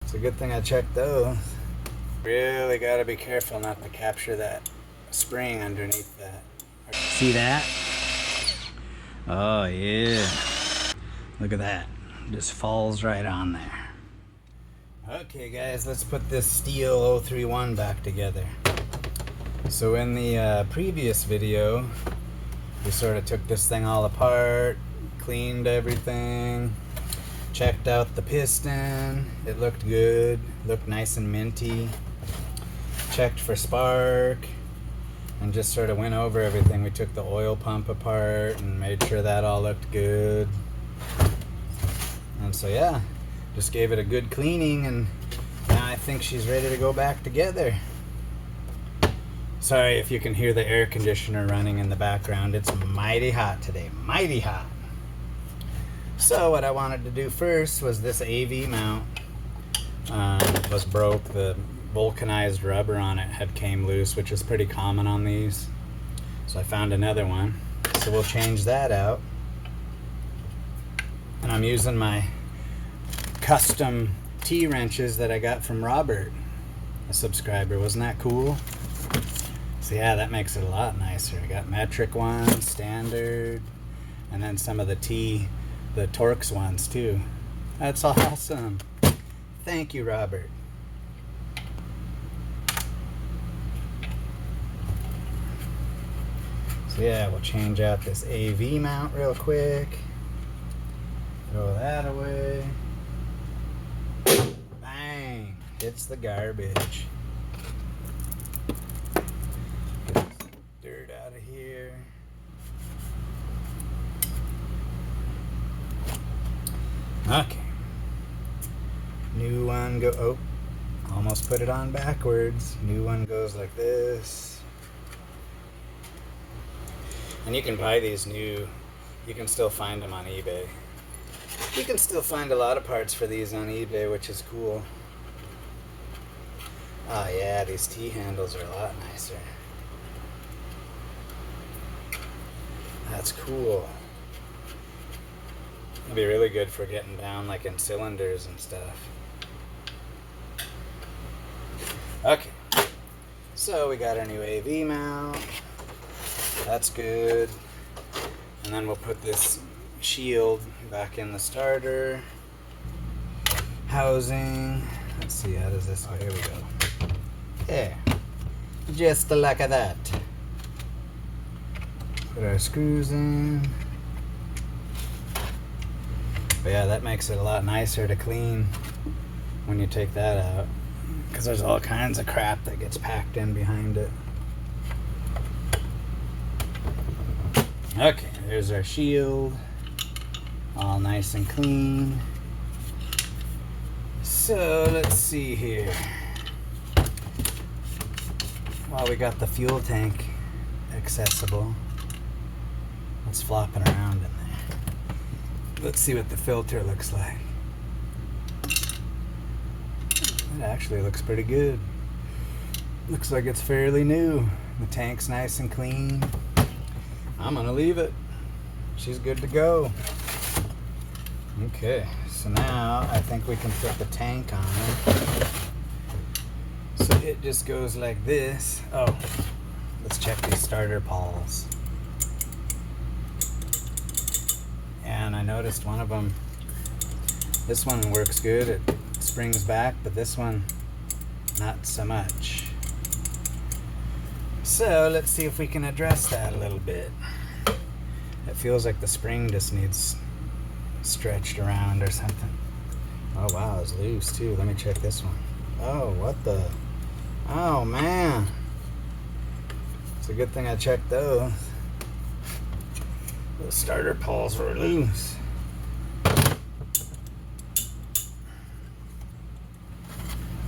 It's a good thing I checked those. Really gotta be careful not to capture that spring underneath that. See that? Oh yeah. Look at that. Just falls right on there. Okay guys, let's put this Stihl 031 back together. So in the previous video, we sort of took this thing all apart, cleaned everything, checked out the piston. It looked good, looked nice and minty. Checked for spark and just sort of went over everything. We took the oil pump apart and made sure that all looked good. And so yeah, just gave it a good cleaning, and now I think she's ready to go back together. Sorry if you can hear the air conditioner running in the background. It's mighty hot today, mighty hot. So what I wanted to do first was this AV mount was broke. The vulcanized rubber on it had came loose, which is pretty common on these. So I found another one. So we'll change that out. And I'm using my custom T-wrenches that I got from Robert, a subscriber. Wasn't that cool? So yeah, that makes it a lot nicer. I got metric ones, standard, and then some of the Torx ones too. That's awesome. Thank you, Robert. So yeah, we'll change out this AV mount real quick. Throw that away. Bang! Hits the garbage. Get this dirt out of here. Okay. New one go. Oh, almost put it on backwards. New one goes like this. And you can buy these new. You can still find them on eBay. You can still find a lot of parts for these on eBay, which is cool. Oh yeah, these T-handles are a lot nicer. That's cool. It'll be really good for getting down like in cylinders and stuff. Okay, so we got our new AV mount. That's good. And then we'll put this shield back in the starter housing. Let's see, how does this go? Here we go. There. Just like that. Put our screws in. But yeah, that makes it a lot nicer to clean when you take that out, because there's all kinds of crap that gets packed in behind it. Okay, there's our shield. All nice and clean. So let's see here. Well, we got the fuel tank accessible. It's flopping around in there. Let's see what the filter looks like. It actually looks pretty good. Looks like it's fairly new. The tank's nice and clean. I'm gonna leave it. She's good to go. Okay, so now I think we can put the tank on. So it just goes like this. Oh, let's check these starter Pawls. And I noticed one of them, this one works good. It springs back, but this one, not so much. So let's see if we can address that a little bit. It feels like the spring just needs stretched around or something. Oh wow, it's loose too. Let me check this one. Oh, what the? Oh man. It's a good thing I checked those. The starter Pawls were loose.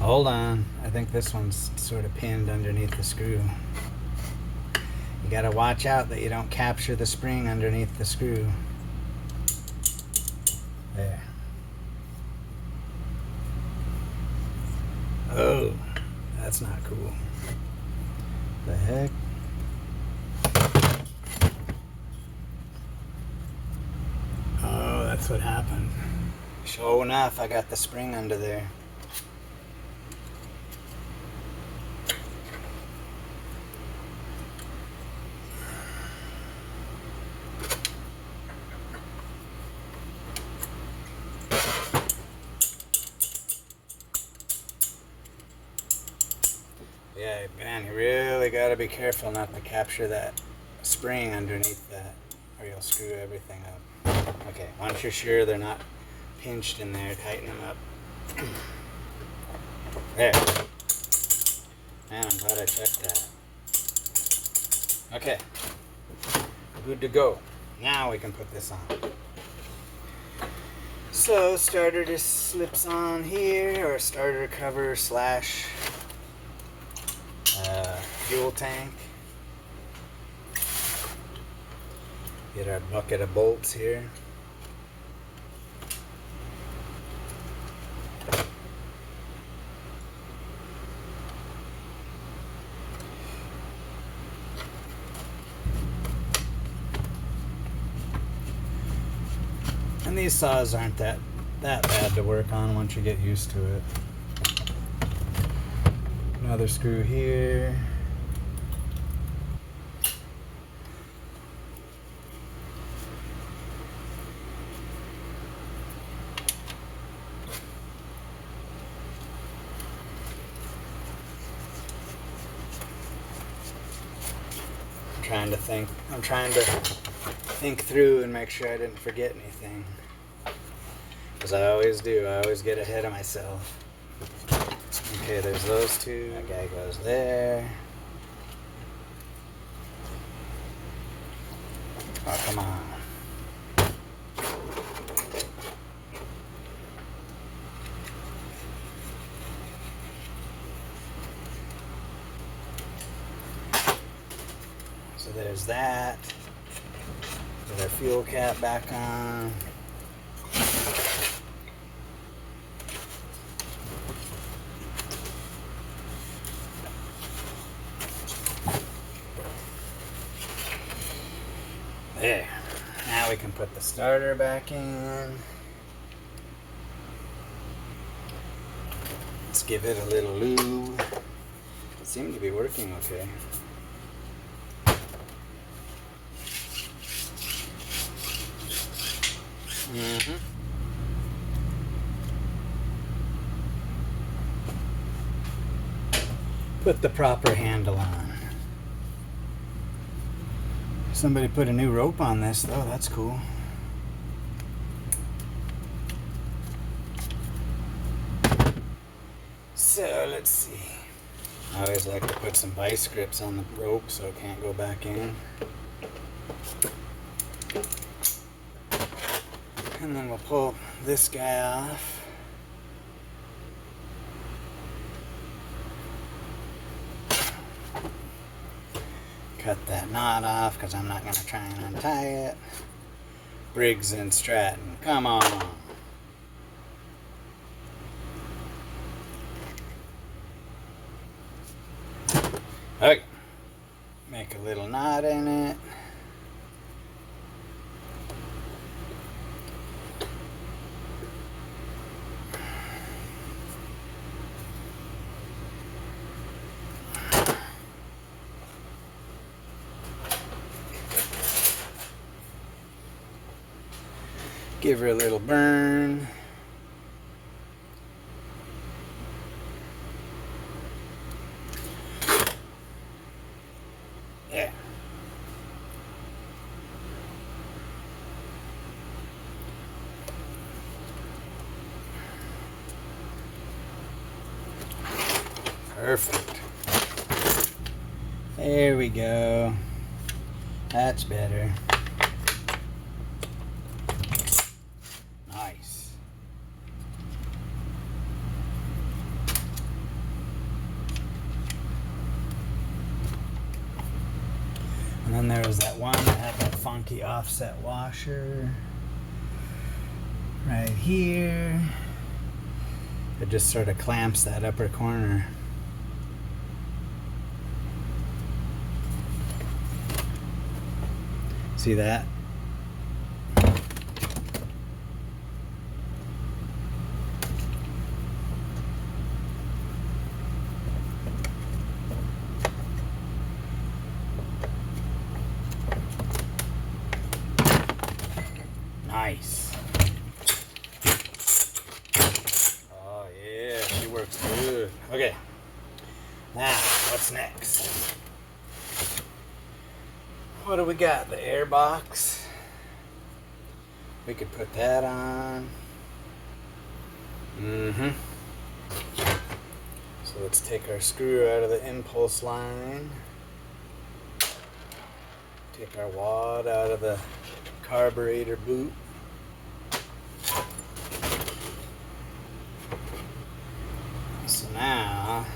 Hold on. I think this one's sort of pinned underneath the screw. You gotta watch out that you don't capture the spring underneath the screw. There. Oh, that's not cool. The heck? Oh, that's what happened. Sure enough, I got the spring under there. Yeah, man, you really gotta be careful not to capture that spring underneath that, or you'll screw everything up. Okay, once you're sure they're not pinched in there, tighten them up. There. Man, I'm glad I checked that. Okay, good to go. Now we can put this on. So, starter just slips on here, or starter cover slash fuel tank. Get our bucket of bolts here. And these saws aren't that bad to work on once you get used to it. Another screw here. I'm trying to think through and make sure I didn't forget anything. Because I always do. I always get ahead of myself. Okay, there's those two. That guy goes there. Oh, come on. So there's that. Put our fuel cap back on. There. Now we can put the starter back in. Let's give it a little lube. It seemed to be working okay. Put the proper handle on. Somebody put a new rope on this though, that's cool. So let's see. I always like to put some vice grips on the rope so it can't go back in. And then we'll pull this guy off. Cut that knot off because I'm not going to try and untie it. Briggs and Stratton, come on. Okay. Make a little knot in it. Give her a little burn. Yeah. Perfect. There we go. That's better. Nice. And then there was that one that had that funky offset washer right here. It just sort of clamps that upper corner. See that? Nice. Oh yeah, she works good. Okay. Now, what's next? What do we got? The air box. We could put that on. So let's take our screw out of the impulse line. Take our wad out of the carburetor boot. So now,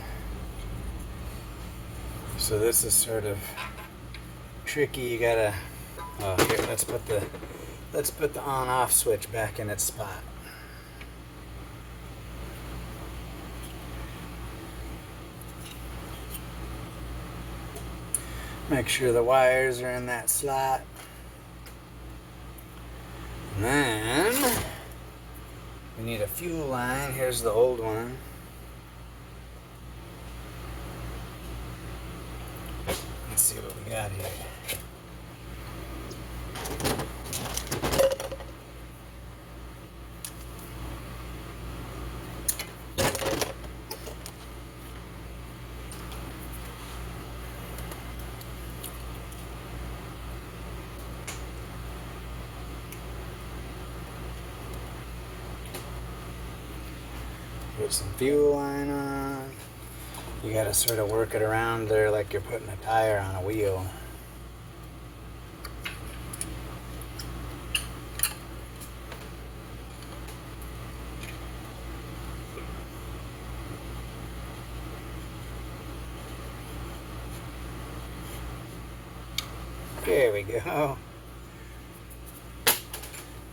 so this is sort of tricky. You gotta, oh, here, let's put the on-off switch back in its spot. Make sure the wires are in that slot. And then we need a fuel line. Here's the old one. Let's see what we got here. Put some fuel line on. You gotta sort of work it around there like you're putting a tire on a wheel. There we go.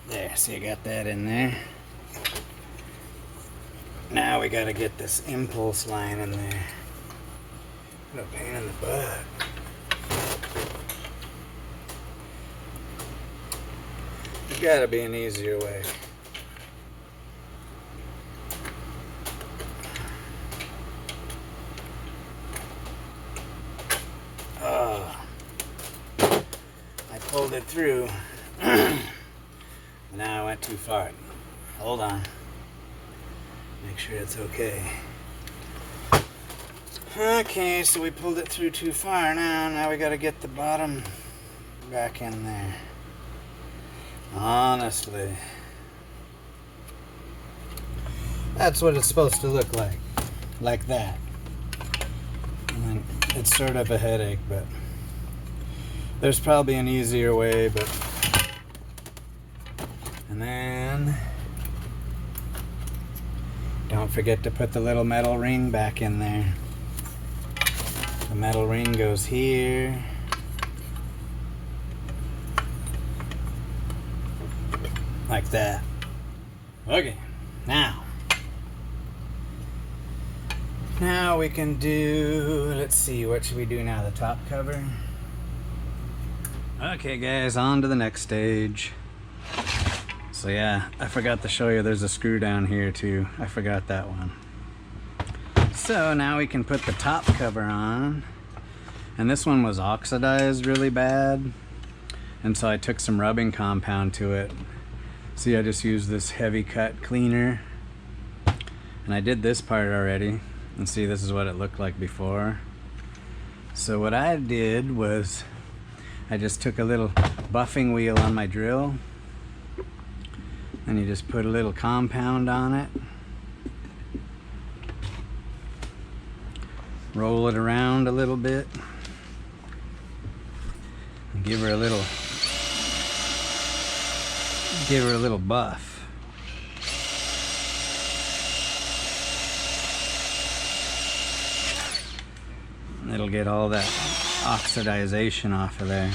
There, so you got that in there. Now we gotta get this impulse line in there. What a pain in the butt. There's gotta be an easier way. Oh, I pulled it through. Now I went too far. Hold on. Make sure it's okay. Okay, so we pulled it through too far now. Now we gotta get the bottom back in there. Honestly. That's what it's supposed to look like. Like that. And then it's sort of a headache, but there's probably an easier way, but... And then... Don't forget to put the little metal ring back in there. The metal ring goes here. Like that. Okay, now we can do, let's see, what should we do now? The top cover? Okay guys, on to the next stage. So yeah, I forgot to show you there's a screw down here too. I forgot that one. So now we can put the top cover on. And this one was oxidized really bad. And so I took some rubbing compound to it. See, I just used this heavy cut cleaner. And I did this part already. And see, this is what it looked like before. So what I did was I just took a little buffing wheel on my drill. And you just put a little compound on it. Roll it around a little bit. And give her a little buff. And it'll get all that oxidization off of there.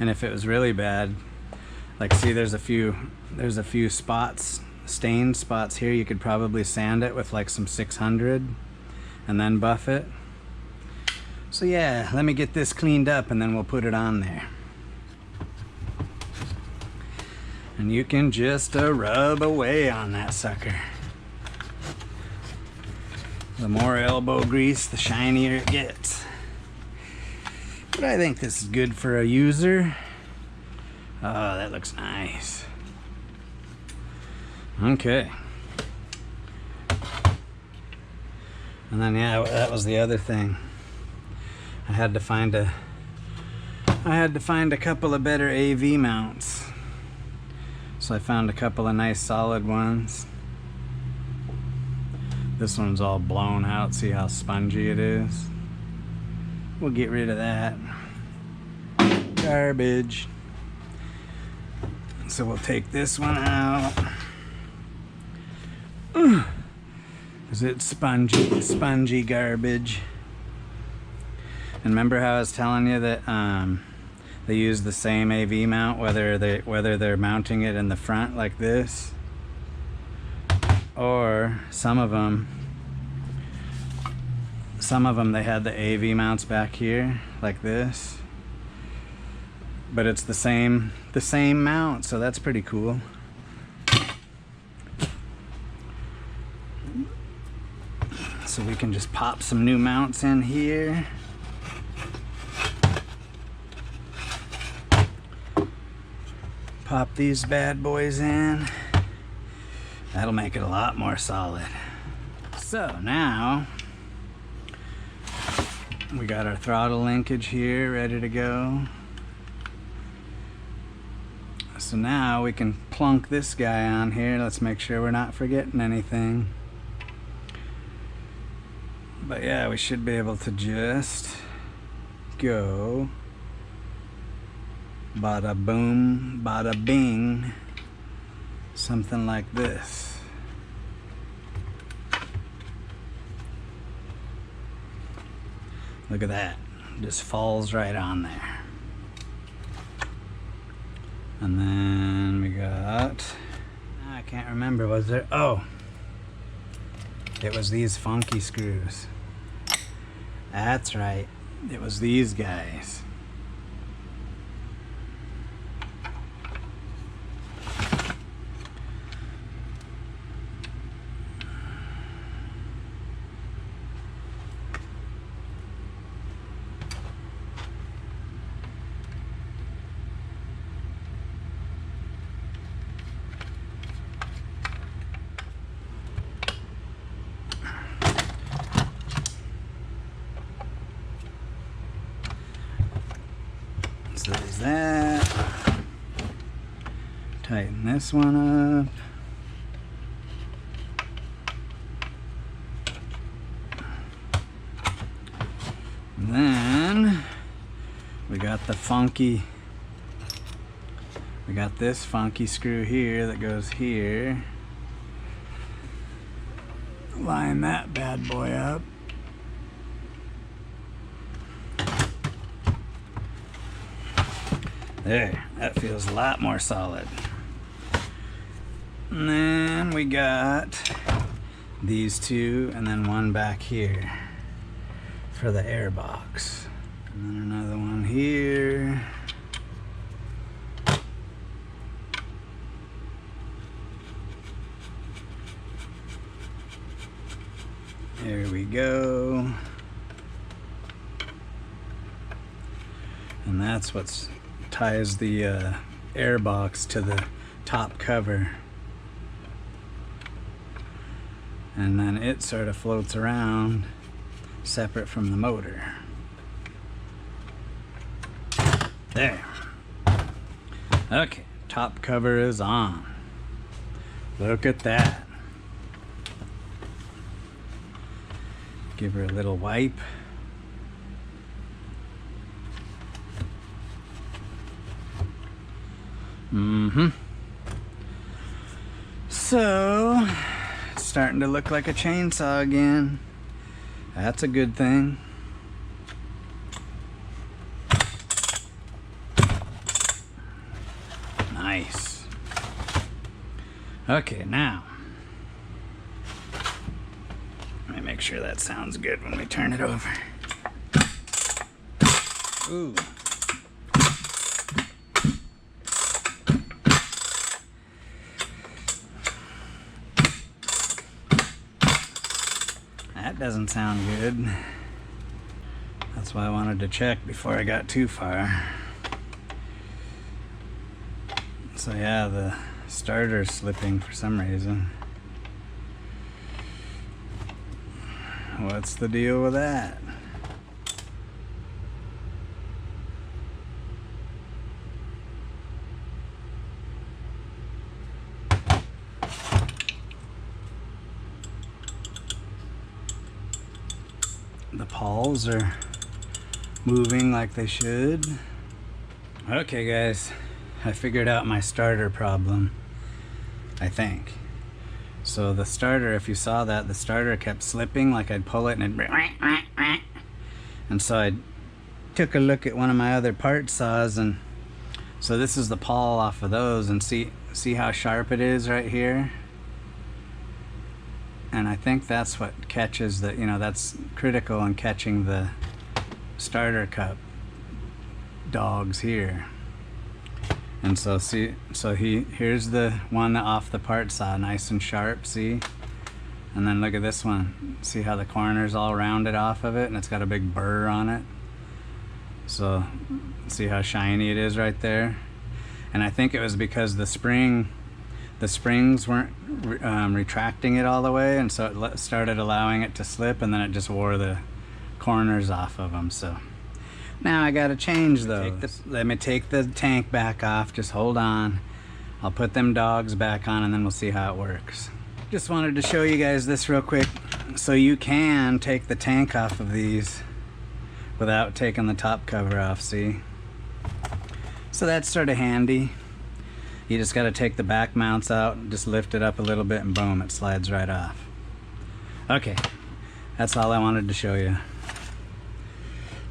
And if it was really bad, like see there's a few spots, stained spots here, you could probably sand it with like some 600 and then buff it. So yeah, let me get this cleaned up and then we'll put it on there. And you can just rub away on that sucker. The more elbow grease, the shinier it gets. But I think this is good for a user. Oh, that looks nice. Okay. And then yeah, that was the other thing. I had to find a couple of better AV mounts. So I found a couple of nice solid ones. This one's all blown out. See how spongy it is? We'll get rid of that. Garbage. So we'll take this one out. Because it's spongy garbage. And remember how I was telling you that they use the same AV mount whether they're mounting it in the front like this, or some of them they had the AV mounts back here like this, but it's the same mount, so that's pretty cool. So we can just pop some new mounts in here. Pop these bad boys in. That'll make it a lot more solid. So now we got our throttle linkage here ready to go. So now we can plunk this guy on here. Let's make sure we're not forgetting anything. But yeah, we should be able to just go bada boom, bada bing, something like this. Look at that, just falls right on there. And then we got, I can't remember, was there, oh, it was these funky screws. That's right, it was these guys. So there's that. Tighten this one up. And then we got this funky screw here that goes here. Line that bad boy up. There, that feels a lot more solid. And then we got these two, and then one back here for the air box. And then another one here. There we go. And that's what ties the air box to the top cover. And then it sort of floats around separate from the motor. There. Okay, top cover is on. Look at that. Give her a little wipe. So, it's starting to look like a chainsaw again. That's a good thing. Nice. Okay, now let me make sure that sounds good when we turn it over. Ooh. That doesn't sound good. I That's why I wanted to check before I got too far. So yeah, the starter's slipping for some reason. What's the deal with that? The Pawls are moving like they should. Okay guys, I figured out my starter problem, I think. So the starter, if you saw that, the starter kept slipping, like I'd pull it and it'd... And so I took a look at one of my other part saws, and so this is the pawl off of those, and see how sharp it is right here? And I think that's what catches the, you know, that's critical in catching the starter cup dogs here. And so see, so here's the one off the part saw, nice and sharp, see? And then look at this one. See how the corner's all rounded off of it and it's got a big burr on it? So see how shiny it is right there? And I think it was because the springs weren't retracting it all the way, and so it started allowing it to slip, and then it just wore the corners off of them. So now I gotta change those. Let me take the tank back off, just hold on. I'll put them dogs back on and then we'll see how it works. Just wanted to show you guys this real quick. So you can take the tank off of these without taking the top cover off, see? So that's sort of handy. You just got to take the back mounts out and just lift it up a little bit and boom, it slides right off. Okay, that's all I wanted to show you.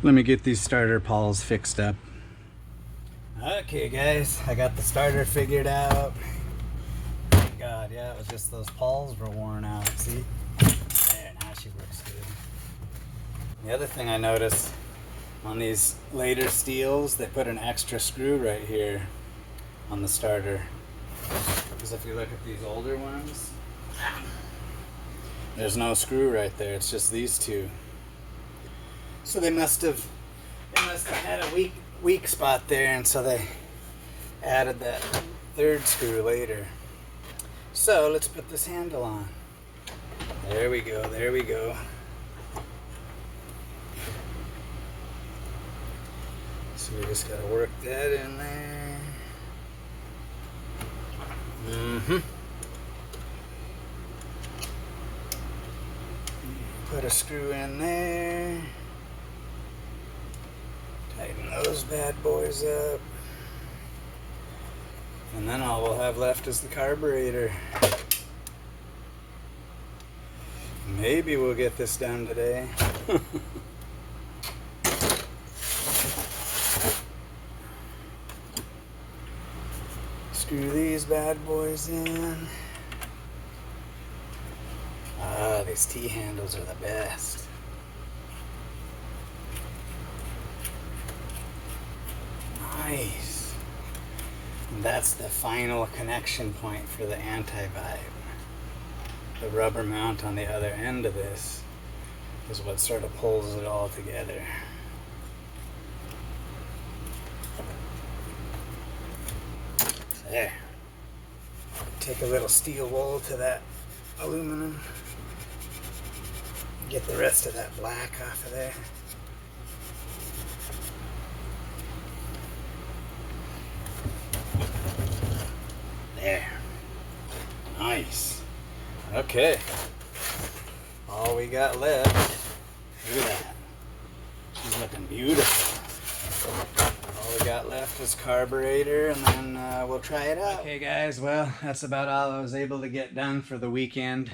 Let me get these starter pawls fixed up. Okay guys, I got the starter figured out. Thank God, yeah, it was just those pawls were worn out, see? There, now she works good. The other thing I noticed on these later Stihls, they put an extra screw right here on the starter, because if you look at these older ones, there's no screw right there, it's just these two. So they must have had a weak spot there, and so they added that third screw later. So let's put this handle on. There we go, there we go. So we just gotta work that in there. Put a screw in there. Tighten those bad boys up. And then all we'll have left is the carburetor. Maybe we'll get this done today. Screw these bad boys in. Ah, these T-handles are the best. Nice. And that's the final connection point for the anti-vibe. The rubber mount on the other end of this is what sort of pulls it all together. There. Take a little steel wool to that aluminum. Get the rest of that black off of there. There. Nice. Okay. All we got left. Look at that. She's looking beautiful. All we got left is carburetor, and then we'll try it out. Okay guys, well, that's about all I was able to get done for the weekend.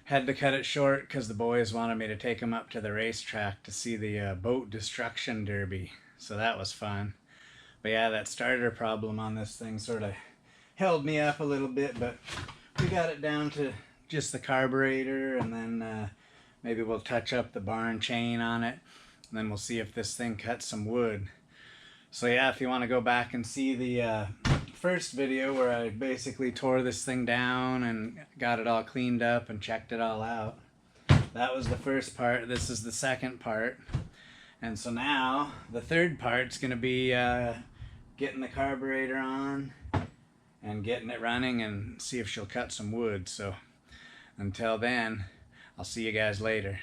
Had to cut it short because the boys wanted me to take them up to the racetrack to see the boat destruction derby. So that was fun. But yeah, that starter problem on this thing sort of held me up a little bit, but we got it down to just the carburetor, and then maybe we'll touch up the barn chain on it, and then we'll see if this thing cuts some wood. So yeah, if you want to go back and see the first video where I basically tore this thing down and got it all cleaned up and checked it all out, that was the first part. This is the second part, And so now the third part's going to be getting the carburetor on and getting it running and see if she'll cut some wood. So until then, I'll see you guys later.